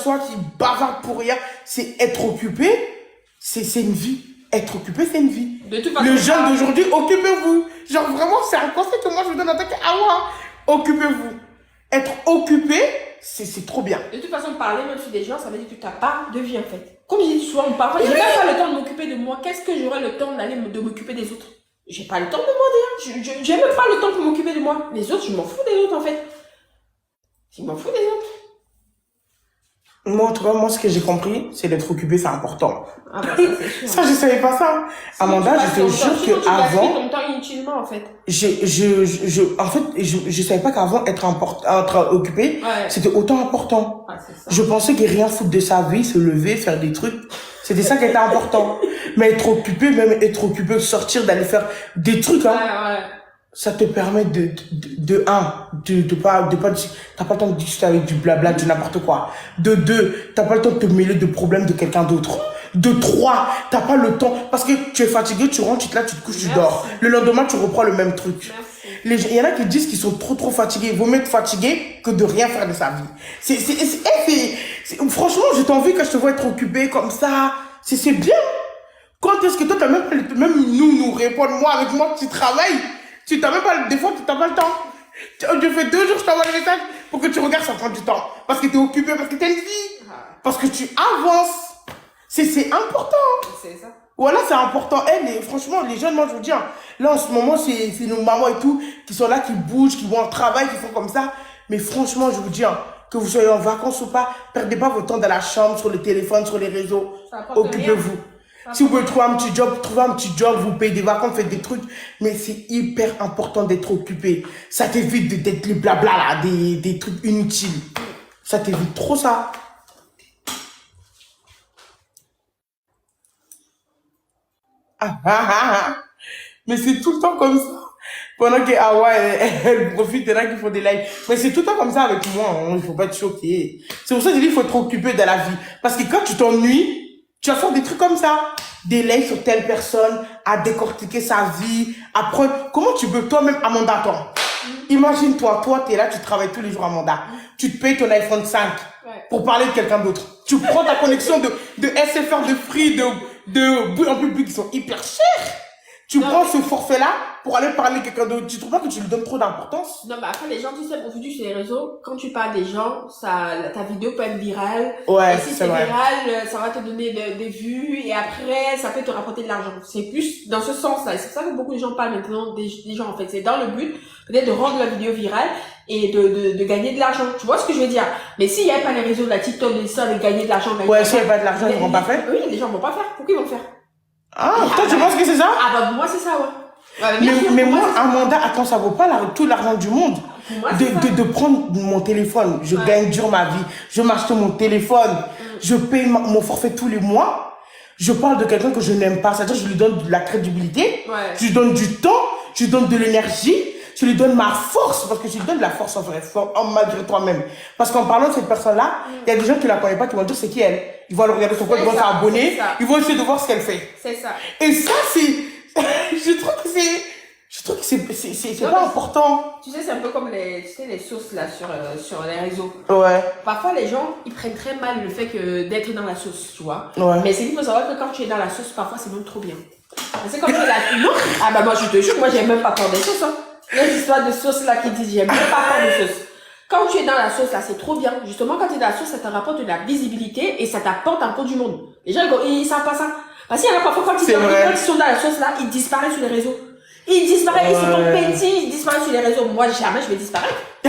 Soit qui bavarde pour rien, c'est être occupé, c'est une vie. Être occupé, c'est une vie. De toute façon, le jeune d'aujourd'hui, occupez-vous. Genre vraiment, c'est un conseil que moi je vous donne en tant qu'Awa. Occupez-vous. Être occupé, c'est trop bien. De toute façon, parler même sur des gens, ça veut dire que tu n'as pas de vie en fait. Comme je dis souvent, parfois, j'ai même pas le temps de m'occuper de moi. Qu'est-ce que j'aurai le temps d'aller de m'occuper des autres? J'ai pas le temps de moi d'ailleurs. J'ai même pas le temps pour m'occuper de moi. Les autres, je m'en fous des autres en fait. Je m'en fous des autres. Moi, en tout cas, moi, ce que j'ai compris, c'est d'être occupé, c'est important. Ah bah, ça, c'est sûr. Ça, je savais pas ça. Amanda, je te jure que avant, ton temps inutilement en fait. en fait, je savais pas qu'avant, être occupé, Ouais. c'était autant important. Ah, c'est ça. Je pensais que rien foutre de sa vie, se lever, faire des trucs, c'était ça qui était important. Mais être occupé, même être occupé, sortir, d'aller faire des trucs, hein, Ouais. ça te permet t'as pas le temps de discuter avec du blabla, du n'importe quoi. De deux, t'as pas le temps de te mêler de problèmes de quelqu'un d'autre. De trois, t'as pas le temps, parce que tu es fatigué, tu rentres, tu te couches, tu dors. Le lendemain, tu reprends le même truc. Merci. Il y en a qui disent qu'ils sont trop fatigués. Il vaut mieux être fatigué que de rien faire de sa vie. Franchement, j'ai envie que je te vois être occupé comme ça. C'est bien. Quand est-ce que toi, même nous répondre, moi, avec moi, tu travailles. Tu t'as même pas, des fois, tu n'as pas le temps. Je fais 2 jours, je t'envoie le message pour que tu regardes, ça prend du temps. Parce que tu es occupé, parce que tu as une vie. Parce que tu avances. C'est important. C'est ça. Voilà, c'est important. Franchement, les jeunes, moi, je vous dis, hein, là, en ce moment, c'est nos mamans et tout, qui sont là, qui bougent, qui vont au travail, qui font comme ça. Mais franchement, je vous dis, hein, que vous soyez en vacances ou pas, perdez pas votre temps dans la chambre, sur le téléphone, sur les réseaux. Occupez-vous. Si vous pouvez trouver un petit job, vous payez des vacances, faites des trucs. Mais c'est hyper important d'être occupé. Ça t'évite d'être les blabla, là, des trucs inutiles. Ça t'évite trop ça. Mais c'est tout le temps comme ça. Pendant que Awa, elle profite, il y en a qui font des lives. Mais c'est tout le temps comme ça avec moi, hein. Il faut pas être choqué. C'est pour ça que je dis qu'il faut être occupé de la vie. Parce que quand tu t'ennuies, tu vas faire des trucs comme ça. Des lives sur telle personne, à décortiquer sa vie, à prendre... Comment tu peux toi-même, Amanda, attends. Imagine-toi, t'es là, tu travailles tous les jours, Amanda. Tu te payes ton iPhone 5 pour parler de quelqu'un d'autre. Tu prends ta connexion de SFR, de Free, en public qui sont hyper chers. Tu prends ce forfait-là pour aller parler de quelqu'un d'autre. Tu trouves pas que tu lui donnes trop d'importance? Non, mais après, les gens, tu sais, aujourd'hui, sur les réseaux, quand tu parles des gens, ta vidéo peut être virale. Ouais, et si c'est viral, ça va te donner des vues, et après, ça peut te rapporter de l'argent. C'est plus dans ce sens-là. C'est pour ça que beaucoup de gens parlent maintenant des gens, en fait. C'est dans le but, peut-être, de rendre la vidéo virale et de gagner de l'argent. Tu vois ce que je veux dire? Mais s'il n'y avait pas les réseaux, la TikTok, et ça, de gagner de l'argent, ouais, s'il n'y avait pas de l'argent, ils vont pas faire? Oui, les gens vont pas faire. Pourquoi ils vont faire? Ah, toi, tu penses que c'est ça? Ah, bah, moi, c'est ça, ouais. Mais moi, Amanda, attends, ça vaut pas tout l'argent du monde. De prendre mon téléphone. Je gagne dur ma vie. Je m'achète mon téléphone. Je paye mon forfait tous les mois. Je parle de quelqu'un que je n'aime pas. C'est-à-dire, je lui donne de la crédibilité. Je lui donne du temps. Je lui donne de l'énergie. Je lui donne ma force. Parce que je lui donne de la force en vrai, malgré toi-même. Parce qu'en parlant de cette personne-là, il y a des gens qui la connaissent pas, qui vont dire c'est qui elle. Ils vont aller regarder son compte, ils vont s'abonner. Ils vont essayer de voir ce qu'elle fait. C'est ça. Et ça, je trouve que c'est pas important. Tu sais, c'est un peu comme les sauces là sur les réseaux. Ouais. Parfois, les gens, ils prennent très mal le fait d'être dans la sauce, tu vois. Ouais. Mais c'est qu'il faut savoir que quand tu es dans la sauce, parfois, c'est même trop bien. C'est comme non. Ah bah moi, je te jure, moi, j'ai même pas peur des sauces, hein. Les histoires de sauce là qui disent, j'ai même pas peur des sauces. Quand tu es dans la sauce là, c'est trop bien. Justement, quand tu es dans la sauce, ça te rapporte de la visibilité et ça t'apporte un peu du monde. Les gens, ils savent pas ça. Parce qu'il y en a parfois, quand ils sont dans la sauce là, ils disparaissent sur les réseaux. Ils disparaissent, ils se font petits, ils disparaissent sur les réseaux. Moi, jamais je vais disparaître.